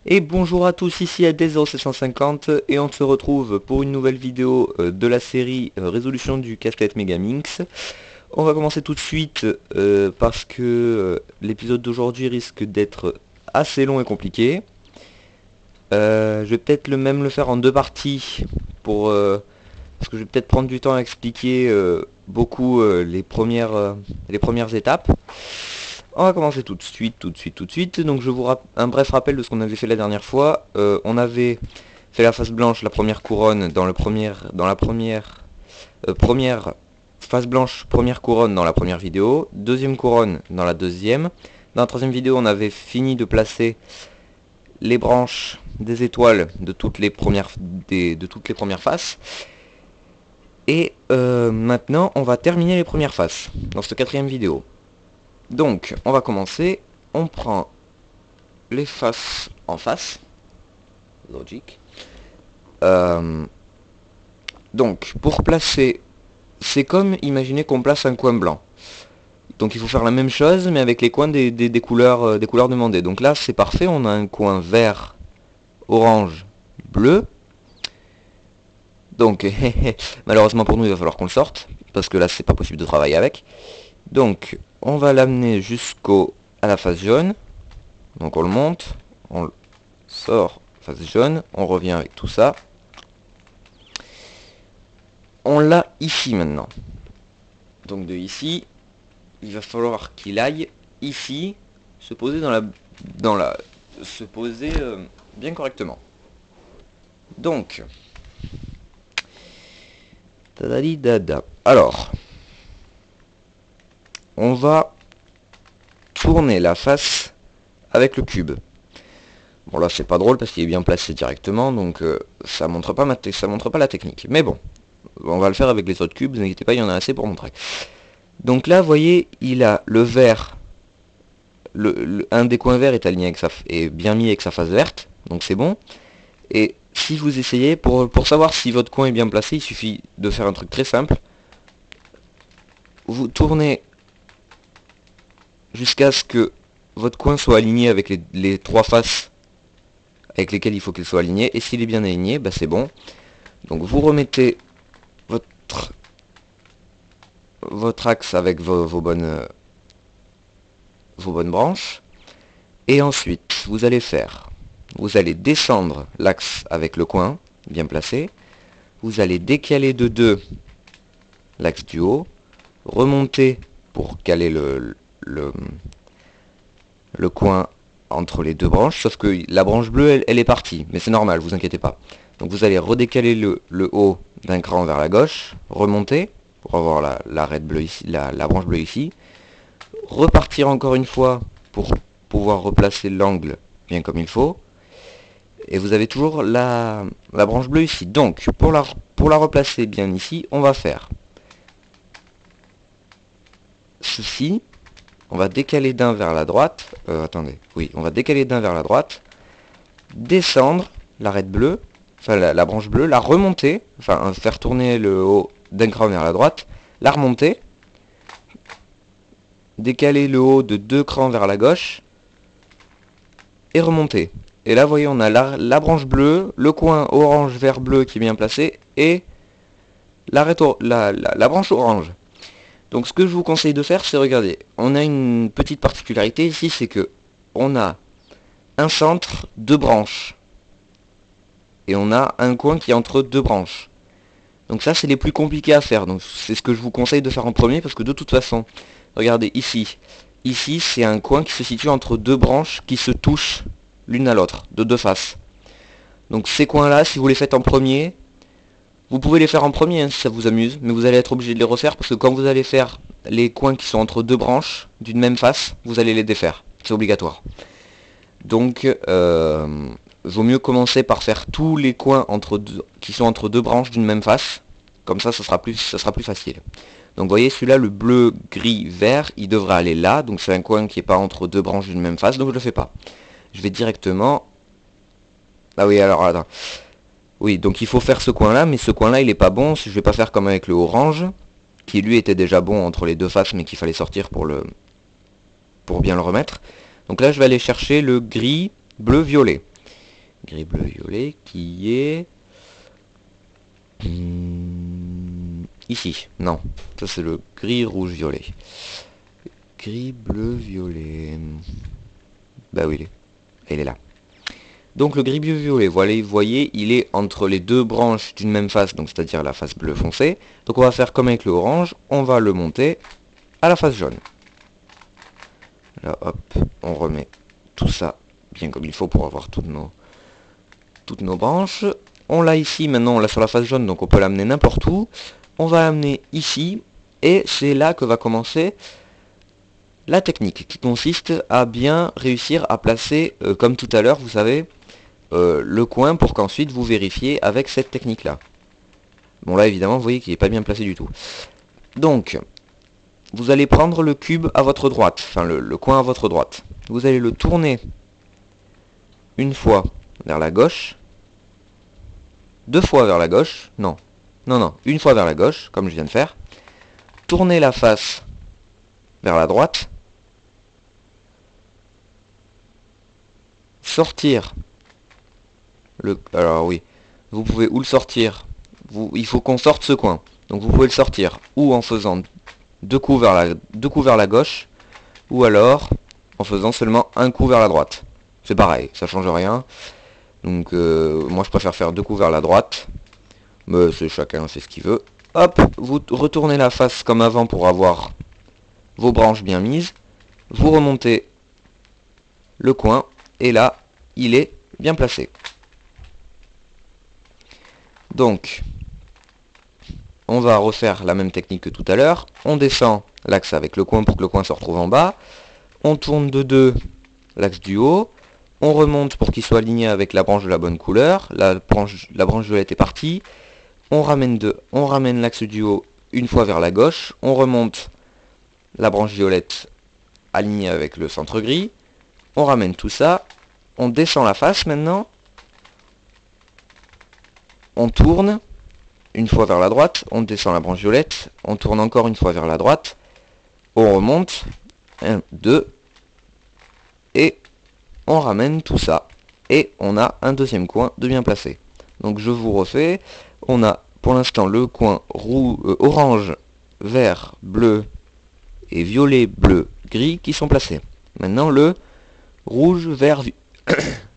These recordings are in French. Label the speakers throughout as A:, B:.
A: Et bonjour à tous, ici Adès0750 et on se retrouve pour une nouvelle vidéo de la série résolution du casse-tête Megaminx. On va commencer tout de suite parce que l'épisode d'aujourd'hui risque d'être assez long et compliqué. Je vais peut-être même le faire en deux parties parce que je vais peut-être prendre du temps à expliquer beaucoup les premières étapes. On va commencer tout de suite. Donc je vous rappelle un bref rappel de ce qu'on avait fait la dernière fois. On avait fait la face blanche, la première couronne dans la première face blanche, première couronne dans la première vidéo, deuxième couronne dans la deuxième. Dans la troisième vidéo, on avait fini de placer les branches des étoiles de toutes les premières faces. Et maintenant, on va terminer les premières faces dans cette quatrième vidéo. Donc, on va commencer. On prend les faces en face. Logique. Donc, pour placer, c'est comme imaginer qu'on place un coin blanc. Donc, il faut faire la même chose, mais avec les coins des couleurs demandées. Donc là, c'est parfait. On a un coin vert, orange, bleu. Donc, malheureusement pour nous, il va falloir qu'on le sorte, parce que là, c'est pas possible de travailler avec. Donc, on va l'amener à la face jaune. Donc on le monte, on le sort, face jaune, on revient avec tout ça. On l'a ici maintenant. Donc de ici, il va falloir qu'il aille ici, se poser se poser bien correctement. Donc, alors, on va tourner la face avec le cube. Bon là c'est pas drôle parce qu'il est bien placé directement, donc ça montre pas la technique. Mais bon, on va le faire avec les autres cubes, vous inquiétez pas, il y en a assez pour montrer. Donc là, vous voyez, il a le vert, un des coins verts est aligné est bien mis avec sa face verte, donc c'est bon. Et si vous essayez, pour savoir si votre coin est bien placé, il suffit de faire un truc très simple. Vous tournez jusqu'à ce que votre coin soit aligné avec les trois faces avec lesquelles il faut qu'il soit aligné. Et s'il est bien aligné, bah c'est bon. Donc vous remettez votre axe avec vos bonnes branches. Et ensuite, vous allez descendre l'axe avec le coin, bien placé. Vous allez décaler de 2 l'axe du haut. Remonter pour caler le coin entre les deux branches, sauf que la branche bleue, elle est partie, mais c'est normal, vous inquiétez pas. Donc vous allez redécaler le haut d'un cran vers la gauche, remonter, pour avoir l'arête bleue ici, la branche bleue ici, repartir encore une fois pour pouvoir replacer l'angle bien comme il faut, et vous avez toujours la branche bleue ici. Donc, pour la replacer bien ici, on va faire ceci. On va décaler d'un vers la droite. On va décaler d'un vers la droite. Descendre l'arête bleue, enfin la branche bleue, la remonter, enfin faire tourner le haut d'un cran vers la droite, la remonter, décaler le haut de 2 crans vers la gauche, et remonter. Et là, vous voyez, on a la branche bleue, le coin orange, vert, bleu qui est bien placé, et la branche orange. Donc ce que je vous conseille de faire, c'est regarder. On a une petite particularité ici, c'est que on a un centre, 2 branches. Et on a un coin qui est entre 2 branches. Donc ça, c'est les plus compliqués à faire. Donc c'est ce que je vous conseille de faire en premier, parce que de toute façon, regardez ici. Ici, c'est un coin qui se situe entre 2 branches qui se touchent l'une à l'autre, de 2 faces. Donc ces coins-là, si vous les faites en premier, vous pouvez les faire en premier hein, si ça vous amuse, mais vous allez être obligé de les refaire parce que quand vous allez faire les coins qui sont entre 2 branches d'une même face, vous allez les défaire. C'est obligatoire. Donc, vaut mieux commencer par faire tous les coins qui sont entre 2 branches d'une même face. Comme ça sera plus facile. Donc vous voyez, celui-là, le bleu, gris, vert, il devrait aller là. Donc c'est un coin qui n'est pas entre 2 branches d'une même face, donc je ne le fais pas. Je vais directement... Ah oui, alors, attends. Oui, donc il faut faire ce coin-là, mais ce coin-là, il est pas bon. Je vais pas faire comme avec le orange, qui lui était déjà bon entre les deux faces, mais qu'il fallait sortir pour bien le remettre. Donc là, je vais aller chercher le gris, bleu, violet. Gris, bleu, violet, qui est... ici. Non, ça c'est le gris, rouge, violet. Gris, bleu, violet... Bah oui, il est là. Donc le gris, bleu, violet, voilà, vous voyez, il est entre les deux branches d'une même face, donc c'est-à-dire la face bleu foncé. Donc on va faire comme avec le orange, on va le monter à la face jaune. Là, hop, on remet tout ça bien comme il faut pour avoir toutes nos branches. On l'a ici, maintenant on l'a sur la face jaune, donc on peut l'amener n'importe où. On va l'amener ici, et c'est là que va commencer la technique, qui consiste à bien réussir à placer, comme tout à l'heure, vous savez, le coin pour qu'ensuite vous vérifiez avec cette technique-là. Bon là, évidemment, vous voyez qu'il n'est pas bien placé du tout. Donc, vous allez prendre le cube à votre droite, enfin le coin à votre droite. Vous allez le tourner une fois vers la gauche, deux fois vers la gauche, non, une fois vers la gauche, comme je viens de faire. Tournez la face vers la droite. Sortir alors oui, vous pouvez ou le sortir, il faut qu'on sorte ce coin. Donc vous pouvez le sortir ou en faisant deux coups vers la gauche, ou alors en faisant seulement un coup vers la droite. C'est pareil, ça change rien. Donc moi je préfère faire deux coups vers la droite, mais chacun fait ce qu'il veut. Hop, vous retournez la face comme avant pour avoir vos branches bien mises. Vous remontez le coin, et là, il est bien placé. Donc, on va refaire la même technique que tout à l'heure. On descend l'axe avec le coin pour que le coin se retrouve en bas. On tourne de 2 l'axe du haut. On remonte pour qu'il soit aligné avec la branche de la bonne couleur. La branche violette est partie. On ramène l'axe du haut une fois vers la gauche. On remonte la branche violette alignée avec le centre gris. On ramène tout ça. On descend la face maintenant. On tourne une fois vers la droite. On descend la branche violette. On tourne encore une fois vers la droite. On remonte. 1, 2. Et on ramène tout ça. Et on a un deuxième coin de bien placé. Donc je vous refais. On a pour l'instant le coin orange, vert, bleu et violet, bleu, gris qui sont placés. Maintenant le rouge, vert,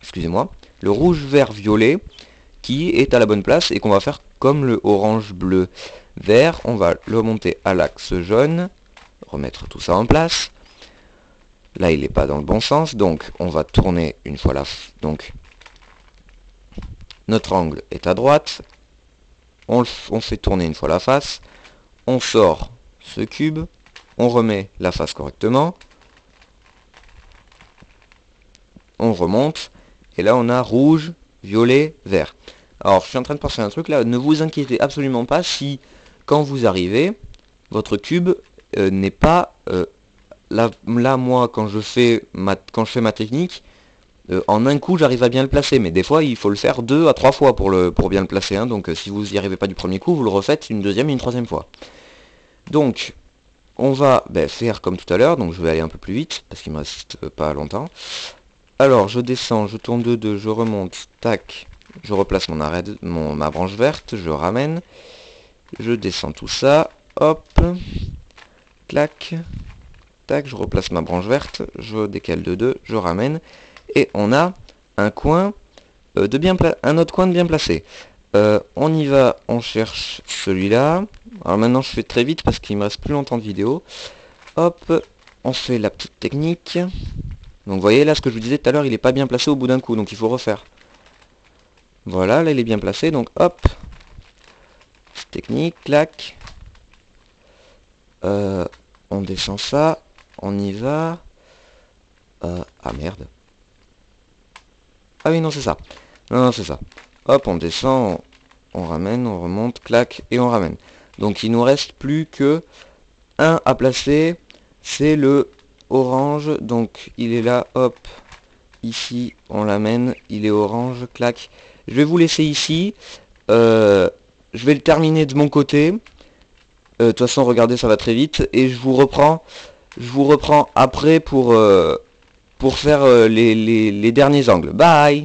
A: excusez-moi, le rouge, vert, violet qui est à la bonne place et qu'on va faire comme le orange, bleu, vert. On va le monter à l'axe jaune, remettre tout ça en place. Là il n'est pas dans le bon sens, donc on va tourner une fois donc notre angle est à droite. On fait tourner une fois la face. On sort ce cube. On remet la face correctement. On remonte. Et là on a rouge, violet, vert. Alors je suis en train de penser à un truc là. Ne vous inquiétez absolument pas si quand vous arrivez, votre cube n'est pas... là moi quand je fais ma technique, en un coup j'arrive à bien le placer, mais des fois il faut le faire 2 à 3 fois pour bien le placer, hein. Donc si vous n'y arrivez pas du premier coup, vous le refaites une deuxième et une troisième fois. Donc on va faire comme tout à l'heure, donc je vais aller un peu plus vite, parce qu'il me reste pas longtemps. Alors je descends, je tourne de 2, je remonte, tac, je replace ma branche verte, je ramène, je descends tout ça, hop, clac, tac, je replace ma branche verte, je décale de 2, je ramène, et on a un coin un autre coin de bien placé. On y va, on cherche celui-là. Alors maintenant je fais très vite parce qu'il me reste plus longtemps de vidéo. Hop, on fait la petite technique. Donc vous voyez là ce que je vous disais tout à l'heure, il n'est pas bien placé au bout d'un coup, donc il faut refaire. Voilà, là il est bien placé, donc hop. Petite technique, clac. On descend ça, on y va. Ah merde. Ah oui, non, c'est ça. Non, c'est ça. Hop, on descend, on ramène, on remonte, clac, et on ramène. Donc il nous reste plus que un à placer, c'est le orange. Donc il est là, hop, ici, on l'amène, il est orange, clac. Je vais vous laisser ici. Je vais le terminer de mon côté. De toute façon, regardez, ça va très vite. Et je vous reprends après pour faire les derniers angles. Bye!